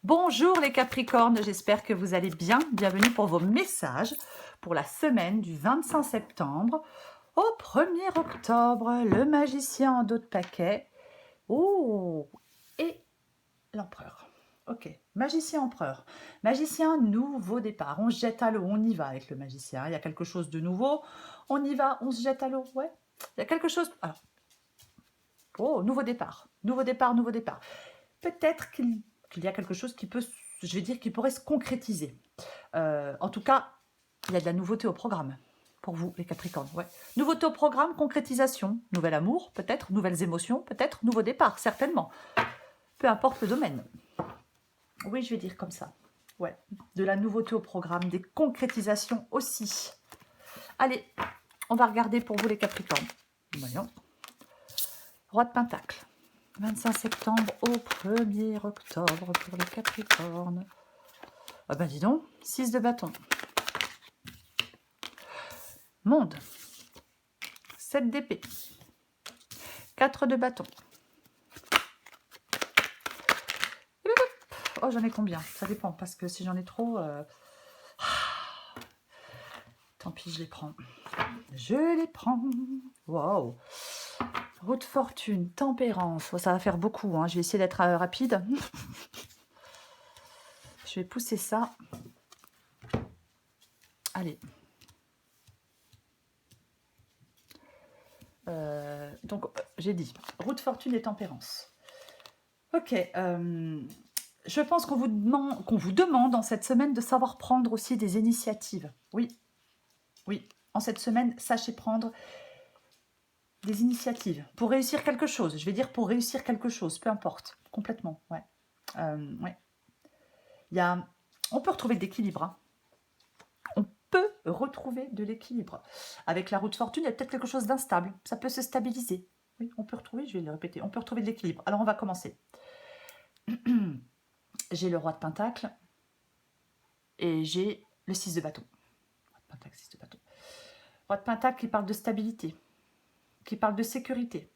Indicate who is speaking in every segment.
Speaker 1: Bonjour les Capricornes, j'espère que vous allez bien. Bienvenue pour vos messages pour la semaine du 25 septembre au 1er octobre. Le magicien en dos de paquet. Oh, et l'empereur. Ok, magicien empereur. Magicien, nouveau départ. On se jette à l'eau, on y va avec le magicien. Il y a quelque chose de nouveau. On y va, on se jette à l'eau. Ouais, il y a quelque chose. Alors, oh, nouveau départ. Nouveau départ, nouveau départ. Peut-être qu'il y a quelque chose qui peut, je vais dire, qui pourrait se concrétiser. En tout cas, il y a de la nouveauté au programme. Pour vous, les Capricornes, ouais. Nouveauté au programme, concrétisation. Nouvel amour, peut-être. Nouvelles émotions, peut-être. Nouveau départ, certainement. Peu importe le domaine. Oui, je vais dire comme ça. Ouais. De la nouveauté au programme, des concrétisations aussi. Allez, on va regarder pour vous, les Capricornes. Voyons. Roi de Pentacle. 25 septembre au 1er octobre pour les Capricornes. Ah ben dis donc, 6 de bâton. Monde. 7 d'épée. 4 de bâton. Oh, j'en ai combien? Ça dépend, parce que si j'en ai trop... Tant pis, je les prends. Je les prends. Wow. Roue de fortune, tempérance. Oh, ça va faire beaucoup, hein. Je vais essayer d'être rapide. Je vais pousser ça. Allez. Donc, j'ai dit, roue de fortune et tempérance. Ok. Je pense qu'on vous demande en cette semaine de savoir prendre aussi des initiatives. Oui. Oui. En cette semaine, sachez prendre des initiatives pour réussir quelque chose. Je vais dire pour réussir quelque chose, peu importe. Complètement, ouais. Ouais. On peut retrouver de l'équilibre. Hein. On peut retrouver de l'équilibre. Avec la roue de fortune, il y a peut-être quelque chose d'instable. Ça peut se stabiliser. Oui, on peut retrouver, je vais le répéter, on peut retrouver de l'équilibre. Alors, on va commencer. J'ai le roi de Pentacle et j'ai le 6 de bâton. Roi de Pentacle, 6 de bâton. Roi de Pentacle qui parle de stabilité, qui parle de sécurité.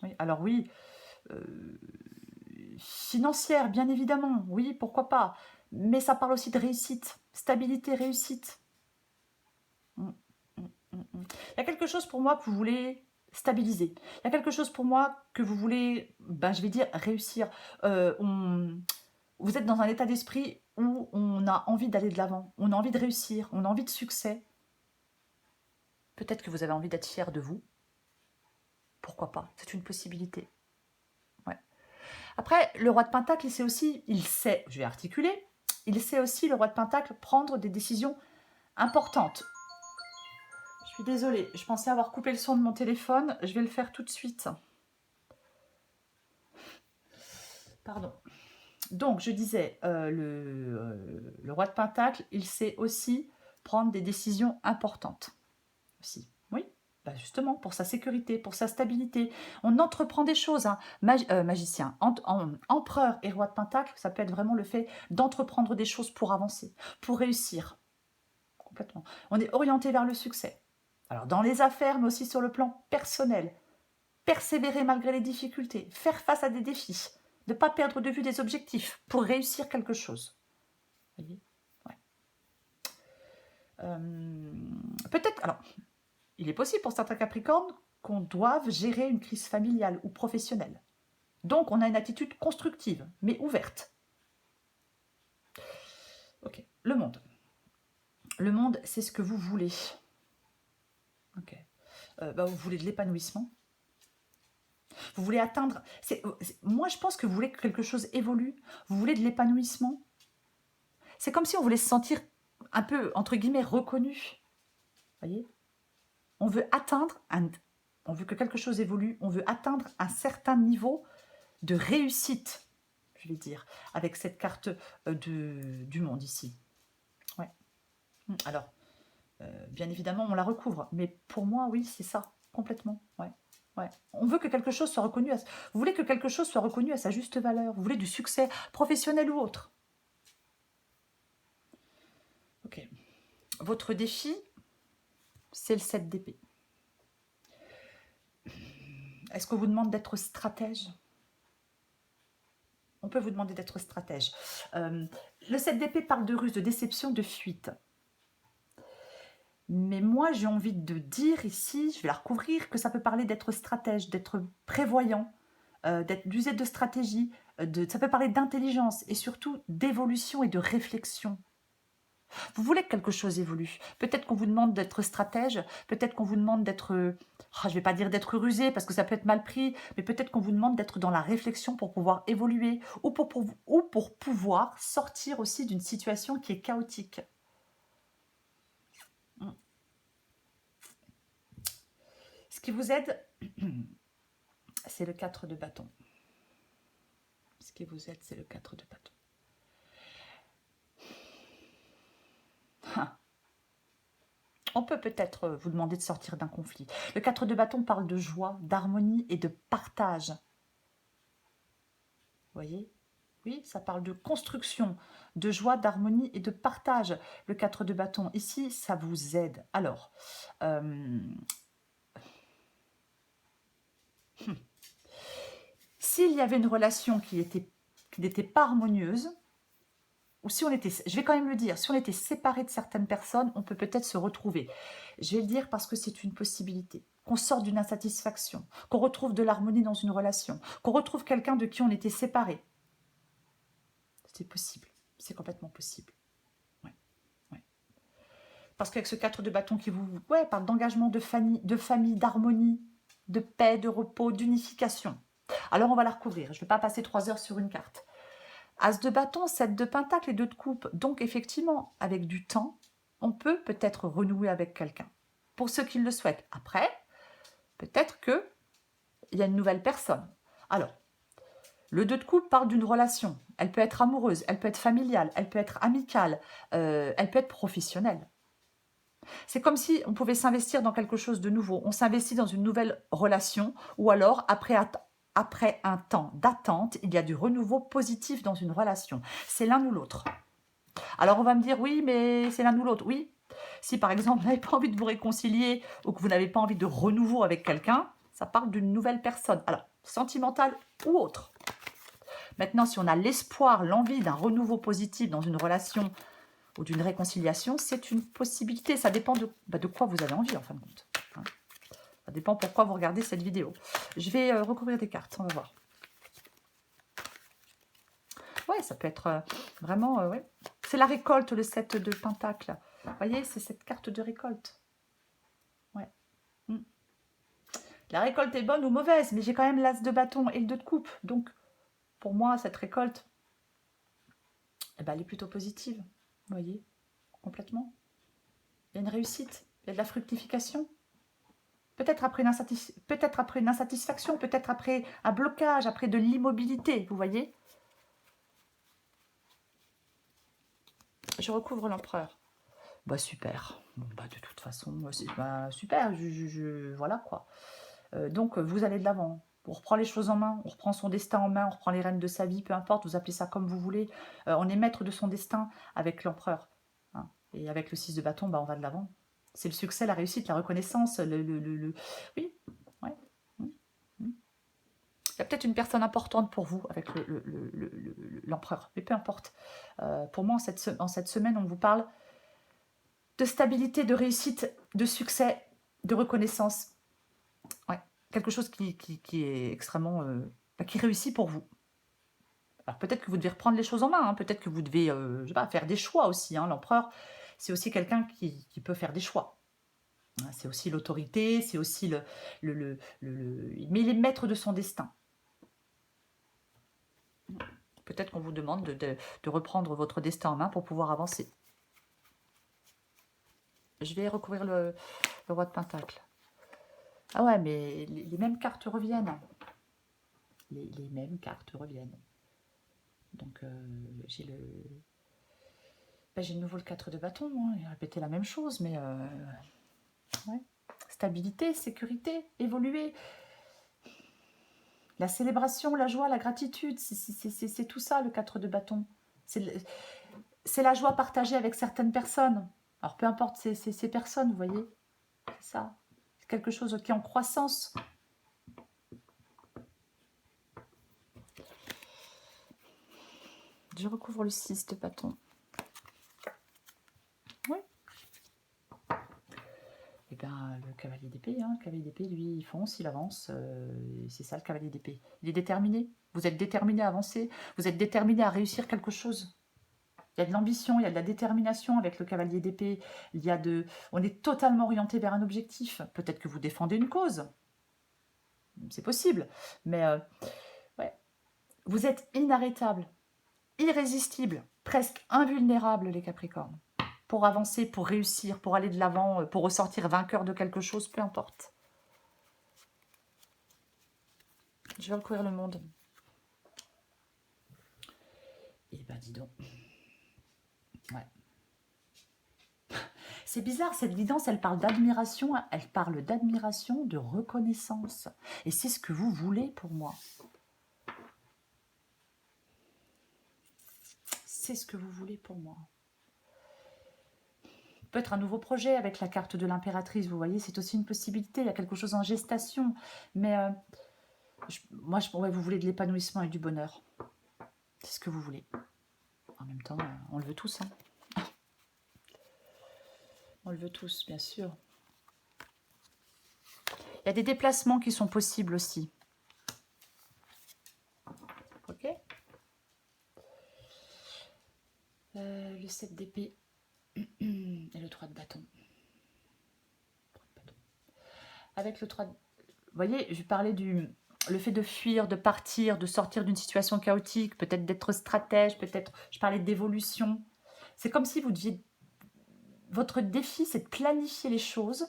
Speaker 1: Oui, alors oui, financière, bien évidemment, oui, pourquoi pas. Mais ça parle aussi de réussite, stabilité, réussite. Il y a quelque chose pour moi que vous voulez stabiliser. Il y a quelque chose pour moi que vous voulez, ben, je vais dire, réussir. Vous êtes dans un état d'esprit où on a envie d'aller de l'avant, on a envie de réussir, on a envie de succès. Peut-être que vous avez envie d'être fier de vous. Pourquoi pas? C'est une possibilité. Ouais. Après, le roi de Pentacle, il sait, je vais articuler, il sait aussi, le roi de Pentacle, prendre des décisions importantes. Je suis désolée, je pensais avoir coupé le son de mon téléphone, je vais le faire tout de suite. Pardon. Donc, je disais, le roi de Pentacle, il sait aussi prendre des décisions importantes. Aussi, oui. Bah justement, pour sa sécurité, pour sa stabilité. On entreprend des choses. Hein. Magicien, empereur et roi de Pentacle, ça peut être vraiment le fait d'entreprendre des choses pour avancer, pour réussir. Complètement. On est orienté vers le succès. Alors, dans les affaires, mais aussi sur le plan personnel. Persévérer malgré les difficultés, faire face à des défis, ne pas perdre de vue des objectifs pour réussir quelque chose. Vous voyez, ouais. Peut-être, alors, il est possible pour certains Capricornes qu'on doive gérer une crise familiale ou professionnelle. Donc, on a une attitude constructive, mais ouverte. Ok, le monde. Le monde, c'est ce que vous voulez. Ok. Vous voulez de l'épanouissement. Vous voulez atteindre... moi, je pense que vous voulez que quelque chose évolue. Vous voulez de l'épanouissement. C'est comme si on voulait se sentir un peu, entre guillemets, reconnu. Vous voyez? On veut on veut que quelque chose évolue, on veut atteindre un certain niveau de réussite, je vais dire, avec cette carte du monde ici. Ouais. Alors, bien évidemment, on la recouvre, mais pour moi, oui, c'est ça, complètement. Ouais. Ouais. On veut que quelque chose soit reconnu. Vous voulez que quelque chose soit reconnu à sa juste valeur. Vous voulez du succès professionnel ou autre. Ok. Votre défi, c'est le 7 d'épée. Est-ce qu'on vous demande d'être stratège? On peut vous demander d'être stratège. Le 7 d'épée parle de ruse, de déception, de fuite. Mais moi, j'ai envie de dire ici, je vais la recouvrir, que ça peut parler d'être stratège, d'être prévoyant, d'user de stratégie, ça peut parler d'intelligence et surtout d'évolution et de réflexion. Vous voulez que quelque chose évolue. Peut-être qu'on vous demande d'être stratège, peut-être qu'on vous demande d'être, je ne vais pas dire d'être rusé parce que ça peut être mal pris, mais peut-être qu'on vous demande d'être dans la réflexion pour pouvoir évoluer ou pour pouvoir sortir aussi d'une situation qui est chaotique. Ce qui vous aide, c'est le 4 de bâton. Ce qui vous aide, c'est le 4 de bâton. On peut peut-être vous demander de sortir d'un conflit. Le 4 de bâton parle de joie, d'harmonie et de partage. Vous voyez? Oui, ça parle de construction, de joie, d'harmonie et de partage. Le 4 de bâton, ici, ça vous aide. Alors, s'il y avait une relation qui n'était pas harmonieuse, ou si on était, je vais quand même le dire, si on était séparé de certaines personnes, on peut peut-être se retrouver. Je vais le dire parce que c'est une possibilité. Qu'on sorte d'une insatisfaction, qu'on retrouve de l'harmonie dans une relation, qu'on retrouve quelqu'un de qui on était séparé. C'est possible, c'est complètement possible. Ouais, ouais. Parce qu'avec ce 4 de bâton qui vous parle d'engagement, de famille, d'harmonie, de paix, de repos, d'unification. Alors on va la recouvrir, je ne vais pas passer 3 heures sur une carte. As de bâton, 7 de pentacle et 2 de coupe. Donc effectivement, avec du temps, on peut peut-être renouer avec quelqu'un. Pour ceux qui le souhaitent. Après, peut-être qu'il y a une nouvelle personne. Alors, le 2 de coupe parle d'une relation. Elle peut être amoureuse, elle peut être familiale, elle peut être amicale, elle peut être professionnelle. C'est comme si on pouvait s'investir dans quelque chose de nouveau. On s'investit dans une nouvelle relation ou alors après un temps d'attente, il y a du renouveau positif dans une relation. C'est l'un ou l'autre. Alors on va me dire, oui, mais c'est l'un ou l'autre. Oui, si par exemple vous n'avez pas envie de vous réconcilier ou que vous n'avez pas envie de renouveau avec quelqu'un, ça parle d'une nouvelle personne. Alors, sentimentale ou autre. Maintenant, si on a l'espoir, l'envie d'un renouveau positif dans une relation ou d'une réconciliation, c'est une possibilité. Ça dépend de quoi vous avez envie en fin de compte. Hein. Ça dépend pourquoi vous regardez cette vidéo. Je vais recouvrir des cartes, on va voir. Ouais, ça peut être vraiment... ouais. C'est la récolte, le 7 de pentacle. Vous voyez, c'est cette carte de récolte. Ouais. La récolte est bonne ou mauvaise, mais j'ai quand même l'as de bâton et le 2 de coupe. Donc, pour moi, cette récolte, eh ben, elle est plutôt positive. Vous voyez, complètement. Il y a une réussite, il y a de la fructification. Peut-être après, une insatisfaction, peut-être après un blocage, après de l'immobilité, vous voyez. Je recouvre l'empereur. Bah super. Bon, bah, de toute façon, super. Voilà quoi. Donc vous allez de l'avant. On reprend les choses en main, on reprend son destin en main, on reprend les rênes de sa vie, peu importe, vous appelez ça comme vous voulez. On est maître de son destin avec l'empereur. Hein. Et avec le 6 de bâton, bah, on va de l'avant. C'est le succès, la réussite, la reconnaissance, Oui, ouais. Il y a peut-être une personne importante pour vous avec l'empereur, mais peu importe. Pour moi, en cette semaine, on vous parle de stabilité, de réussite, de succès, de reconnaissance. Ouais. Quelque chose qui est extrêmement... qui réussit pour vous. Alors peut-être que vous devez reprendre les choses en main, hein. Peut-être que vous devez je sais pas, faire des choix aussi. Hein. L'empereur, c'est aussi quelqu'un qui peut faire des choix. C'est aussi l'autorité, c'est aussi mais il est maître de son destin. Peut-être qu'on vous demande de reprendre votre destin en main pour pouvoir avancer. Je vais recouvrir le roi de Pentacle. Ah ouais, mais les mêmes cartes reviennent. Les mêmes cartes reviennent. Donc, j'ai de nouveau le 4 de bâton. Hein. Il a répété la même chose, mais... ouais. Stabilité, sécurité, évoluer. La célébration, la joie, la gratitude, c'est tout ça, le 4 de bâton. C'est la joie partagée avec certaines personnes. Alors, peu importe ces personnes, vous voyez. C'est ça. C'est quelque chose qui est en croissance. Je recouvre le 6 de bâton. Oui. Et bien, le cavalier d'épée, hein, le cavalier d'épée, lui, il fonce, il avance. C'est ça, le cavalier d'épée. Il est déterminé. Vous êtes déterminé à avancer. Vous êtes déterminé à réussir quelque chose. Il y a de l'ambition, il y a de la détermination avec le cavalier d'épée. On est totalement orienté vers un objectif. Peut-être que vous défendez une cause. C'est possible. Mais ouais. Vous êtes inarrêtable, irrésistible, presque invulnérable, les Capricornes. Pour avancer, pour réussir, pour aller de l'avant, pour ressortir vainqueur de quelque chose, peu importe. Je vais recouvrir le monde. Eh ben, dis donc. Ouais. C'est bizarre, cette guidance, elle parle d'admiration, elle parle d'admiration, de reconnaissance. Et c'est ce que vous voulez pour moi. C'est ce que vous voulez pour moi. Peut-être un nouveau projet avec la carte de l'impératrice, vous voyez, c'est aussi une possibilité, il y a quelque chose en gestation. Mais ouais, vous voulez de l'épanouissement et du bonheur. C'est ce que vous voulez. En même temps, on le veut tous. Hein. On le veut tous, bien sûr. Il y a des déplacements qui sont possibles aussi. Ok. Le 7 d'épée et le 3 de bâton. Avec le 3 de... Vous voyez, je parlais le fait de fuir, de partir, de sortir d'une situation chaotique, peut-être d'être stratège, peut-être... Je parlais d'évolution. C'est comme si vous deviez... Votre défi, c'est de planifier les choses.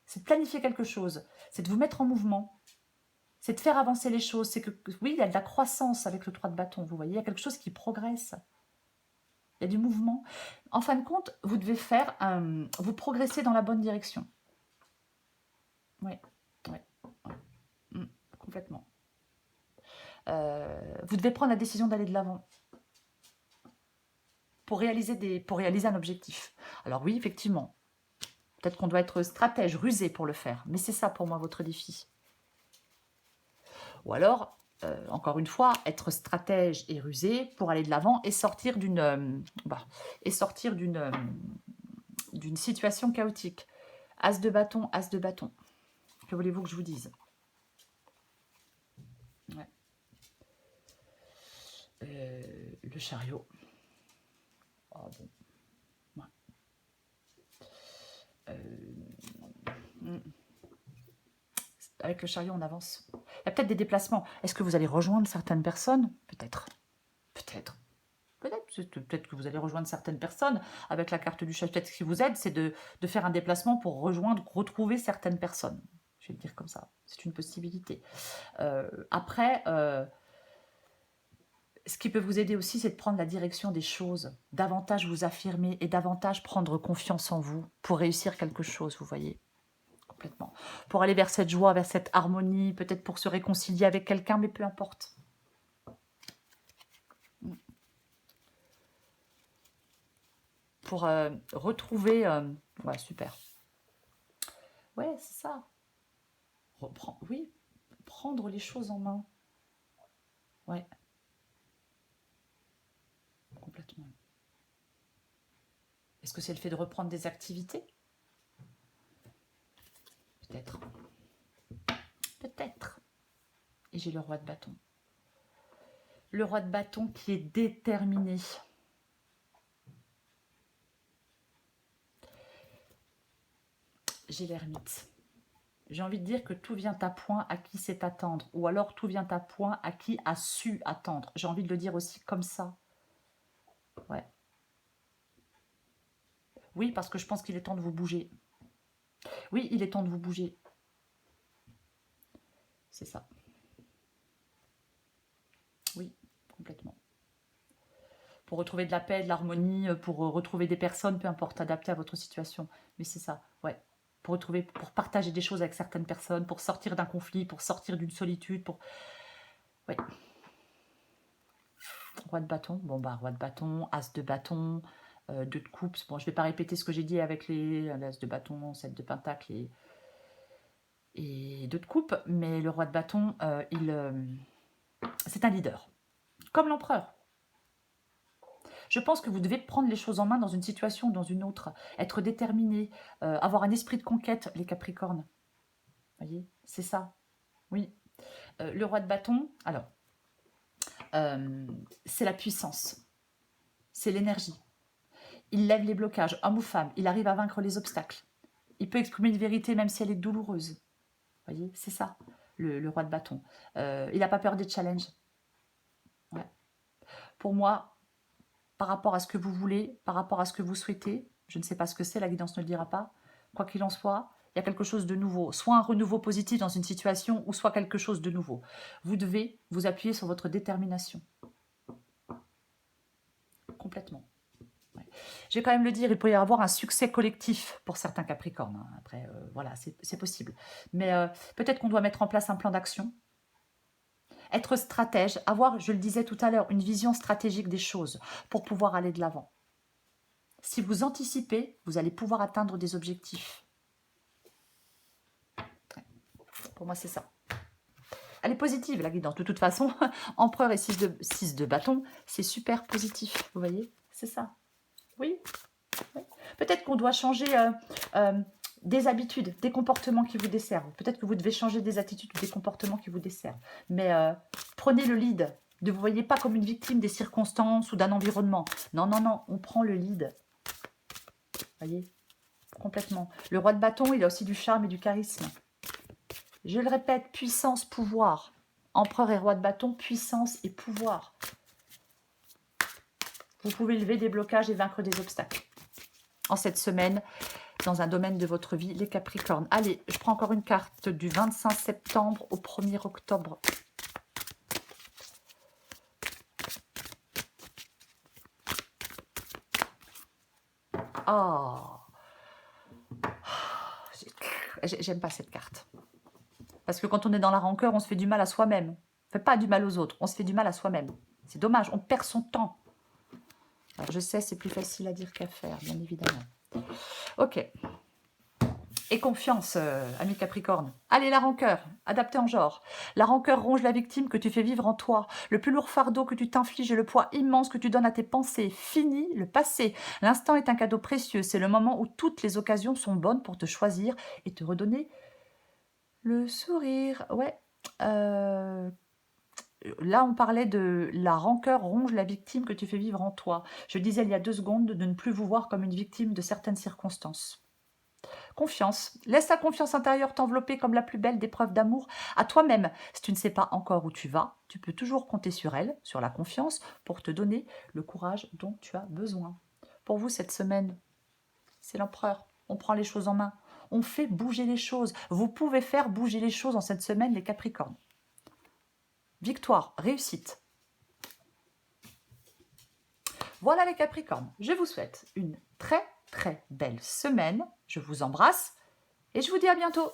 Speaker 1: C'est de planifier quelque chose. C'est de vous mettre en mouvement. C'est de faire avancer les choses. C'est que, oui, il y a de la croissance avec le 3 de bâton, vous voyez. Il y a quelque chose qui progresse. Il y a du mouvement. En fin de compte, vous devez faire... vous progressez dans la bonne direction. Oui, oui, complètement. Vous devez prendre la décision d'aller de l'avant pour réaliser un objectif. Alors oui, effectivement, peut-être qu'on doit être stratège, rusé pour le faire, mais c'est ça pour moi votre défi. Ou alors, encore une fois, être stratège et rusé pour aller de l'avant et sortir d'une d'une situation chaotique. As de bâton, as de bâton. Que voulez-vous que je vous dise? Ouais. Le chariot. Oh bon. Ouais. Avec le chariot, on avance. Il y a peut-être des déplacements. Est-ce que vous allez rejoindre certaines personnes? Peut-être. Peut-être. Peut-être que vous allez rejoindre certaines personnes avec la carte du chariot. Peut-être ce qui vous aide, c'est de faire un déplacement pour retrouver certaines personnes. Je vais le dire comme ça. C'est une possibilité. Après, ce qui peut vous aider aussi, c'est de prendre la direction des choses, davantage vous affirmer et davantage prendre confiance en vous pour réussir quelque chose, vous voyez. Complètement. Pour aller vers cette joie, vers cette harmonie, peut-être pour se réconcilier avec quelqu'un, mais peu importe. Pour retrouver... ouais, super. Ouais, c'est ça. Oui, prendre les choses en main. Ouais. Complètement. Est-ce que c'est le fait de reprendre des activités? Peut-être. Peut-être. Et j'ai le roi de bâton. Le roi de bâton qui est déterminé. J'ai l'ermite. J'ai envie de dire que tout vient à point à qui sait attendre. Ou alors tout vient à point à qui a su attendre. J'ai envie de le dire aussi comme ça. Ouais. Oui, parce que je pense qu'il est temps de vous bouger. Oui, il est temps de vous bouger. C'est ça. Oui, complètement. Pour retrouver de la paix, de l'harmonie, pour retrouver des personnes, peu importe, adaptées à votre situation. Mais c'est ça, ouais. Pour partager des choses avec certaines personnes, pour sortir d'un conflit, pour sortir d'une solitude, pour... Ouais. Roi de bâton, bon bah roi de bâton, as de bâton, 2 de coupe. Bon, je ne vais pas répéter ce que j'ai dit avec les as de bâton, 7 de pentacle et 2 de coupe, mais le roi de bâton, c'est un leader, comme l'empereur. Je pense que vous devez prendre les choses en main dans une situation ou dans une autre. Être déterminé, avoir un esprit de conquête, les Capricornes. Vous voyez, c'est ça. Oui. Le roi de bâton, alors, c'est la puissance. C'est l'énergie. Il lève les blocages, homme ou femme. Il arrive à vaincre les obstacles. Il peut exprimer une vérité même si elle est douloureuse. Vous voyez, c'est ça, le roi de bâton. Il n'a pas peur des challenges. Ouais. Pour moi, par rapport à ce que vous voulez, par rapport à ce que vous souhaitez, je ne sais pas ce que c'est, la guidance ne le dira pas, quoi qu'il en soit, il y a quelque chose de nouveau. Soit un renouveau positif dans une situation, ou soit quelque chose de nouveau. Vous devez vous appuyer sur votre détermination. Complètement. Ouais. Je vais quand même le dire, il peut y avoir un succès collectif pour certains Capricornes. Hein. Après, voilà, c'est possible. Mais peut-être qu'on doit mettre en place un plan d'action. Être stratège, avoir, je le disais tout à l'heure, une vision stratégique des choses pour pouvoir aller de l'avant. Si vous anticipez, vous allez pouvoir atteindre des objectifs. Pour moi, c'est ça. Elle est positive, la guidance. De toute façon, empereur et 6 de bâton, c'est super positif. Vous voyez, c'est ça. Oui. Oui. Peut-être qu'on doit changer des habitudes, des comportements qui vous desservent. Peut-être que vous devez changer des attitudes ou des comportements qui vous desservent. Mais prenez le lead. Ne vous voyez pas comme une victime des circonstances ou d'un environnement. Non, non, non, on prend le lead. Vous voyez, complètement. Le roi de bâton, il a aussi du charme et du charisme. Je le répète, puissance, pouvoir. Empereur et roi de bâton, puissance et pouvoir. Vous pouvez lever des blocages et vaincre des obstacles. En cette semaine, dans un domaine de votre vie, les Capricornes. Allez, je prends encore une carte du 25 septembre au 1er octobre. Oh, j'aime pas cette carte. Parce que quand on est dans la rancœur, on se fait du mal à soi-même. On ne fait pas du mal aux autres, on se fait du mal à soi-même. C'est dommage, on perd son temps. Alors je sais, c'est plus facile à dire qu'à faire, bien évidemment. Ok. Et confiance, ami Capricorne. Allez, la rancœur, adapté en genre. La rancœur ronge la victime que tu fais vivre en toi. Le plus lourd fardeau que tu t'infliges et le poids immense que tu donnes à tes pensées. Fini le passé. L'instant est un cadeau précieux. C'est le moment où toutes les occasions sont bonnes pour te choisir et te redonner le sourire. Ouais. Là, on parlait de la rancœur ronge la victime que tu fais vivre en toi. Je disais il y a 2 secondes de ne plus vous voir comme une victime de certaines circonstances. Confiance. Laisse ta confiance intérieure t'envelopper comme la plus belle des preuves d'amour à toi-même. Si tu ne sais pas encore où tu vas, tu peux toujours compter sur elle, sur la confiance, pour te donner le courage dont tu as besoin. Pour vous, cette semaine, c'est l'empereur. On prend les choses en main. On fait bouger les choses. Vous pouvez faire bouger les choses en cette semaine, les Capricornes. Victoire, réussite. Voilà les Capricornes. Je vous souhaite une très très belle semaine. Je vous embrasse et je vous dis à bientôt.